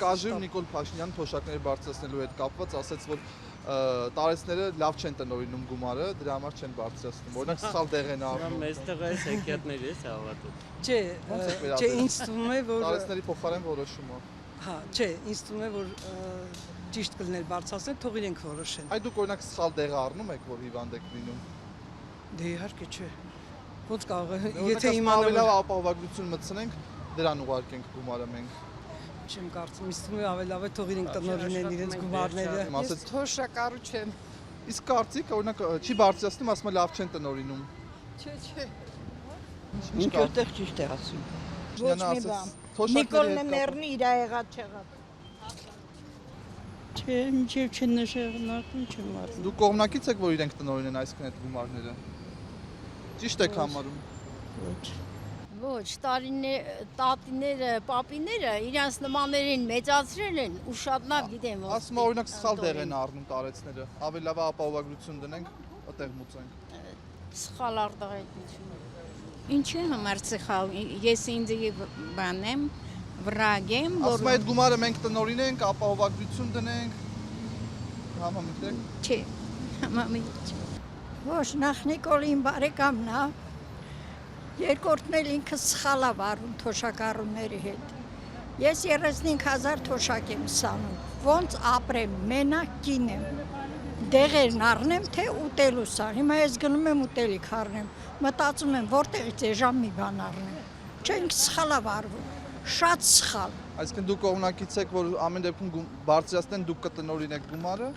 կաժիվ Նիկոլ Փաշինյանը թոշակների բարձրացնելու հետ կապված ասաց, որ տարեցները լավ չեն տնօրինում գումարը, դրա համար չեն բարձրացնում։ Օրինակ սխալ տեղ են առնում։ Մեստեղ այս հեքիաթների է հավատում։ Չէ, ինձ թվում է, որ տարեցների փոխարեն որոշումը։ հա, չէ, ինձ թվում է, որ ճիշտ կլիներ բարձրացնել, թող իրենք որոշեն։ Այ դուք օրինակ սխալ տեղ առնում եք, որ հիվանդ եք լինում։ Դե իհարկե չէ։ Ոնց կարող է, Եթե եթե իմանալով իմանալով ապահովագրություն մտցնենք, դրան ուղարկենք գումարը մենք։ չեմ կարծում, ինձ թվում է ավելի լավ է թող իրենք տնօրինեն իրենց գումարները։ Ասաց Թոշակառու չեմ։ իսկ կարծիք օրինակ չի բարձրացնում, ասում է լավ չեն տնօրինում։ Չէ։ Ինչ որտեղ ճիշտ է ասում։ Ոչ մի բան։ Նիկոլն մեռնի իր եղած չեղած։ Չէ, մինչև չնշանակում չեմ ասում։ Դուք կողմնակից եք, որ իրենք տնօրինեն այսքան այդ գումարները։ Ճիշտ եք համարում։ Ոչ, տատիները, պապիները իրանց նմաններին մեծացրել են ու շատ լավ գիտեն ոնց։ Ասում է օրինակ սխալ տեղ են առնում տարեցները։ Ավելի լավ է ապահովագրություն դնենք, այդտեղ մուծենք։ Սխալ արտահայտություն։ Ինչի համար սխալ, ես ինձ բանեմ, վրագ եմ, Ասում է այդ գումարը մենք տնօրինենք, ապահովագրություն դնենք։ Համամիտ եք։ Չէ, համամիտ չէ։ Ոչ, նախ Նիկոլին բարեկամն է։ Երկրորդն էլ ինքը սխալ է վարում թոշակառուների հետ։ Ես 35,000 թոշակ եմ սանում։ Ոնց ապրեմ, մենակ կին եմ։ Դեղերն առնեմ, թե ուտելու սա։ Հիմա ես գնում եմ ուտելիք առնեմ։ Մտածում եմ, որտեղից էժան մի բան առնեմ։ Չէ, ինքը սխալ է վարվում։ Շատ սխալ։ Այսինքն դուք կողմնակից եք, որ ամեն դեպքում բարձրացնեն, դուք կտնօրինեք գումարը։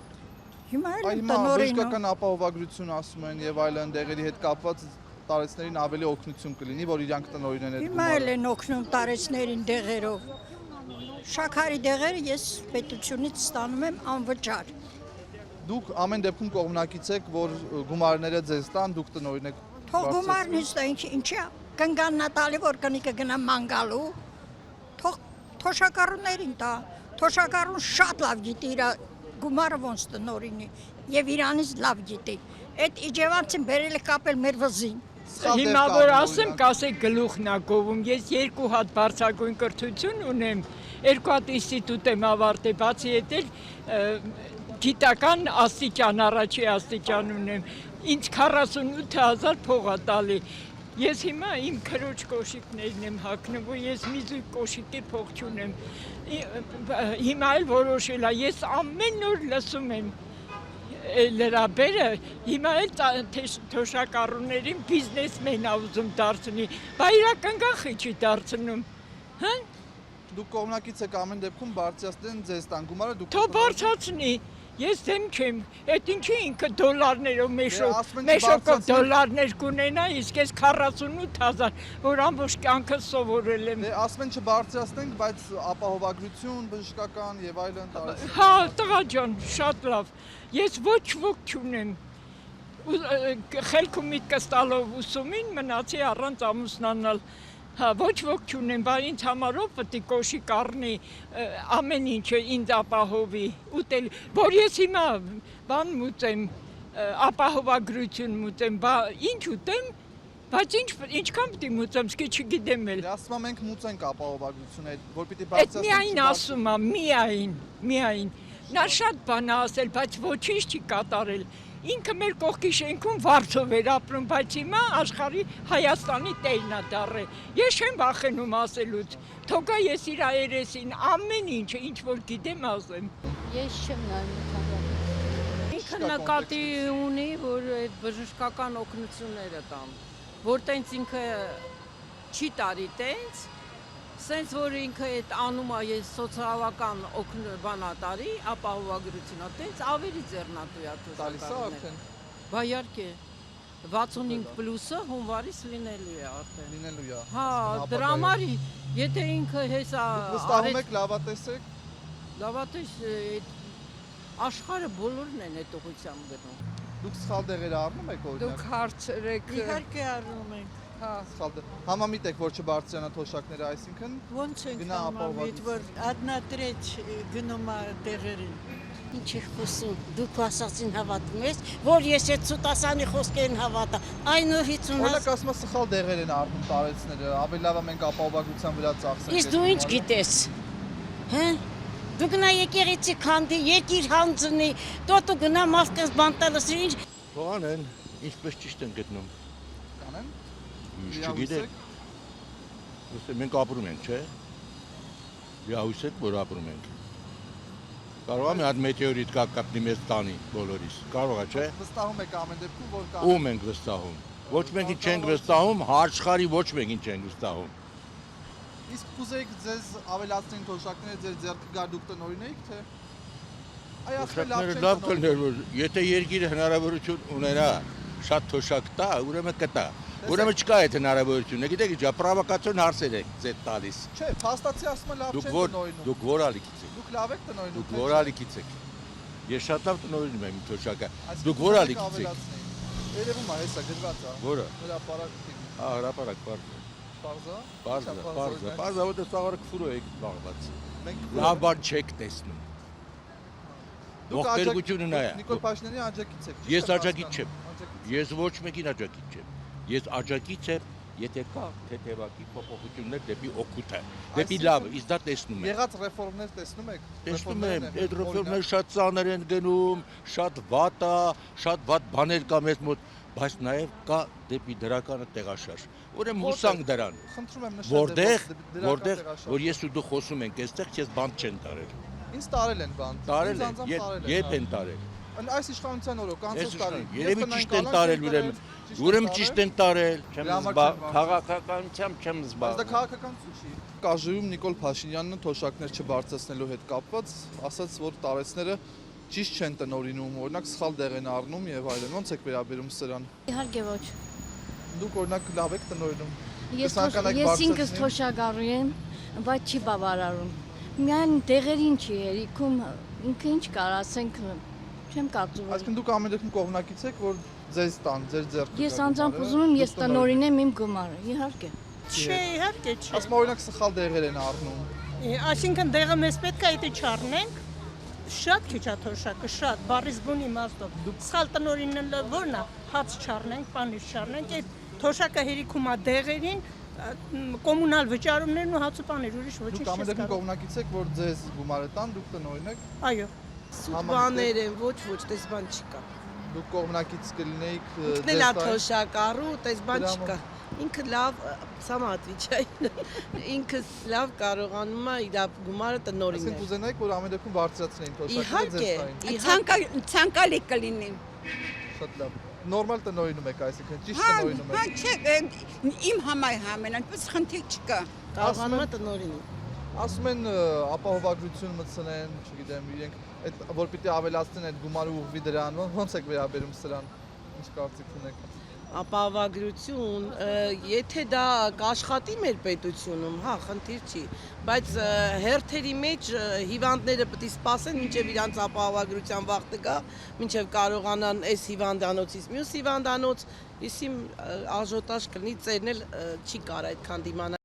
Հիմա էլ եմ Հիմա տնօրինում։ բժշկական ապահովագրություն ասում են եւ այլն դեղերի հետ կապված տարեցներին ավելի օգնություն կլինի, որ իրանք տնօրինեն այդ Հիմա էլ գումարը։ են օգնում տարեցներին դեղերով։ Շաքարի դեղերը ես պետությունից ստանում եմ անվճար։ Դուք ամեն դեպքում կողմնակից եք, որ գումարները ձեզ տան, դուք տնօրինեք։ Թող գումարն ինձ տա, ինչի կնգաննա տալի, որ կնիկը գնա մանգալու։ Թող թոշակառուներին տա։ Թոշակառուն շատ լավ գիտի իր գումարը ոնց տնօրինի եւ իրանից լավ գիտի։ Այդ իջևանցին բերել է կապել մեր վզին։ Հիմա որ ասեմ, կասեք գլուխն է գովում, ես 2 հատ բարձրագույն կրթություն ունեմ, 2 հատ ինստիտուտ եմ ավարտել, բացի հետ էլ գիտական աստիճան, առաջի աստիճան ունեմ, ինձ 48,000 փող է տալի, ես հիմա իմ քրոջ կոշիկներն եմ հագնում, որ ես մի զույգ կոշիկի փող չունեմ, հիմա էլ որոշել է, ես ամեն օր լսում եմ լրաբերը, հիմա էլ թոշակառուներին բիզնեսմեն ա ուզում դարձնի, բա իրական գախի չի դարձնում, հա? Դուք կողմնակից եք ամեն դեպքում բարձրացնեն ձեզ տան գումարը, դուք Թող բարձրացնի, ես դեմ չեմ, այդ ինչի ինքը դոլարներով մեշոկով դոլարներ կունենա, իսկ ես 48,000, որ ամբողջ կյանքս սովորել եմ։ Դե ասում են չբարձրացնենք, բայց ապահովագրություն, բժշկական եւ այլն տարեցին։ Հա, տղա ջան, շատ լավ, ես ոչ ոք չունեմ, խելք ու միտքս տալով ուսումին մնացի առանց ամուսնանալ, հա, ոչ ոք չունեմ, բա ինձ համարով պետք է կոշիկ առնի, ամեն ինչը ինձ ապահովի, ուտել, որ ես հիմա բան մուծեմ, ապահովագրություն մուծեմ, բա ինչ ուտեմ, բայց ինչքան պետք է մուծեմ, սկի չգիտեմ էլ։ Դե ասում եմ մենք մուծենք ապահովագրությունը, որ պիտի Այդ բարձրացնենք։ միայն ասում եմ, միայն, նա շատ բան է ասել, բայց ոչինչ չի կատարել։ Ինքը մեր կողքի շենքում վարձով էր ապրում, բայց հիմա աշխարհի Հայաստանի տերն է դառել։ Ես չեմ վախենում ասելուց, թողա ես իր երեսին ամեն ինչը, ինչ որ գիտեմ ասեմ։ Ես չեմ նայում։ Ինքը նկատի ունի, որ այդ բժշկական օգնությունները տան, որ տենց ինքը չի տարի տենց, սենց որ ինքը այդ անում է ես սոցիալական բանա տարի, ապահովագրությունը, տենց ավելի ձեռնատու է Տալիս է արդեն։ Բա իհարկե 65 պլյուսը հունվարից լինելու է արդեն։ Լինելու է։ Հա, դրա համար եթե ինքը հեսա Վստահում եք, լավատես եք։ լավատես աշխարհը բոլորն են այդ ուղղությամբ գնում։ Դուք սխալ դեղեր առնում եք օրինակ։ Դուք հարցրեք։ Իհարկե առնում ենք։ Հա։ Սխալ համամիտ եք, որ չբարձրանա թոշակները, այսինքն Ոնց ենք գնա համամիտ, որ одна-треть գնում է դեղերին։ Ինչ է խոսում, դուք ասացին հավատում ես, որ ես այդ սուտասանի խոսքերին հավատա, այնուհից օրինակ ասում է սխալ դեղեր են առնում տարեցները, ավելի լավ է մենք ապահովագրության վրա ծախսենք։ Իսկ դու ինչ գիտես, հա? Դու գնա եկեղեցի քանդի, երկիր հանձնի, դու գնա մավկես բանտալսի ինչ Թողանեն, ինչպես ճիշտ են գտնում։ Կանեն։ Չգիտեք։ Ոսե մենք ապրում ենք, չէ՞։ Լիահույս եք, որ ապրում ենք։ Կարող է մի հատ մեթեորիտ կապնի մեզ տանի բոլորիս։ Կարող է, չէ՞։ Վստահում եք ամեն դեպքում, որ կա։ Ում ենք վստահում։ Ոչ մեկին չենք վստահում, աշխարհի ոչ մեկին չենք վստահում։ Իսկ կուզեիք ձեզ ավելացնեն թոշակները ձեր ձեռքը գար դուք տնօրինեիք, թե։ Այ ասել Լավ կլներ, որ եթե երկիրը հնարավորություն ունենա շատ թոշակ տա, ուրեմն կտա։ Ուրեմն չկա այդ հնարավորությունը։ Գիտեք ինչ, պրովոկացիոն հարցեր եք ձեզ տալիս։ Չէ, փաստացի ասում են լավ չեն տնօրինում։ Դուք որ ալիքից եք։ Դուք լավ եք տնօրինում։ Դուք որ ալիքից եք։ Ես շատ լավ տնօրինում եմ թոշակը։ Դուք որ ալիքից եք։ Երևում է, հեսա գրված է։ Որը։ Հրապարակի։ Հրապարակ բարձր։ Պարզա։ Պարզա, որտեղ սաղարը քֆուրո եք զբաղված։ Մենք Լավ բան չեք տեսնում։ Ողբերգությունը նա է։ Նիկոլ Փաշինյանի աջակից եք։ Ես աջակից չեմ։ Ես ոչ մեկին աջակից չեմ։ Ես աջակից եմ, եթե կա թեթևակի փոփոխություններ դեպի օգուտը, դեպի լավը, իսկ դա տեսնում եմ։ Եղած ռեֆորմներ տեսնում եք։ Տեսնում եմ, այդ ռեֆորմները շատ ծանր են գնում, շատ վատ է, շատ վատ բաներ կա մեզ մոտ, բայց նաև կա դեպի դրականը տեղաշարժ։ Ուրեմն հուսանք դրան։ Խնդրում եմ նշել, որտեղ որ ես ու դու խոսում ենք, այստեղ քեզ բան չեն տարել։ Ինձ տարել են բան։ Տարել են, երբ են տարել։ Այս իշխանության օրոք անցած տարի։ Երևի ճիշտ են տարել ուրեմն ճիշտ են տարել։ Քաղաքականությամբ չեմ Բայց դա զբաղվում։ քաղաքականություն չի։ Կաժում Նիկոլ Փաշինյանը թոշակներ չբարձրացնելու հետ կապված ասաց, որ տարեցները ճիշտ չեն տնօրինում, օրինակ սխալ դեղ են առնում եւ այլն։ Ոնց եք վերաբերում սրան։ Իհարկե ոչ։ Դուք օրինակ լավ եք տնօրինում։ Ես ինքս թոշակառու եմ, բայց չի բավարարում։ Միայն դեղերին չի երիքում, ինքը ինչ կար, ասենք, չեմ կարծում։ Այսինքն դուք ամեն դեպքում կողմնակից եք, որ ձեզ տան, ձեր ձեռքը։ Ես անձամբ ուզում եմ ես տնօրինեմ իմ գումարը, իհարկե։ Չէ, իհարկե չէ։ Ասում օրինակ սխալ դեղեր են առնում։ Այսինքն դեղը մեզ պետք է եթե չառնենք, շատ քիչ է թոշակը, շատ, բառից բուն իմաստով։ Սխալ տնօրինելը ո՞րն է, հաց չառնենք, պանիր չառնենք, այդ թոշակը հերիքում է դեղերին, կոմունալ վճարումներն ու հաց ու պանիր, ուրիշ ոչինչ Դուք ամեն դեպքում կողմնակից եք, որ ձեզ գումարը տան, դուք տնօրին եք։ Այո։ Սուտ բաներ են, ոչ, տես բան չկա։ Դուք կողմնակից կլինեիք Ինքն էլ է թոշակառու, տես բան չկա։ Ինքը լավ, սամա отвечай։ Ինքը լավ կարողանում է իր գումարը տնօրինել։ Այսինքն կուզենայիք, որ ամեն դեպքում բարձրացնեին թոշակները ձեզ տային։ Ցանկալի կլինի։ Շատ լավ։ Նորմալ տնօրինում եք, այսինքն ճիշտ տնօրինում եք։ չէ, իմ համայն այնպես խնդիր չկա։ Կարողանում է տնօրինել։ Ասում են ապահովագրություն մտցնեն, չգիտեմ, իրենք այդ որ պիտի ավելացնեն այդ գումարը ուղղվի դրան, ոնց եք վերաբերում սրան։ Ինչ կարծիք ունեք։ Ապահովագրություն, եթե դա կաշխատի մեր պետությունում, հա, խնդիր չի, բայց հերթերի մեջ հիվանդները պետք է սպասեն, մինչև իրանց ապահովագրության վաղտը գա, մինչև կարողանան այս հիվանդանոցից մյուս հիվանդանոց, իսկ աժոտաժ կլինի ծերնել չի կարա այդքան դիմանալ։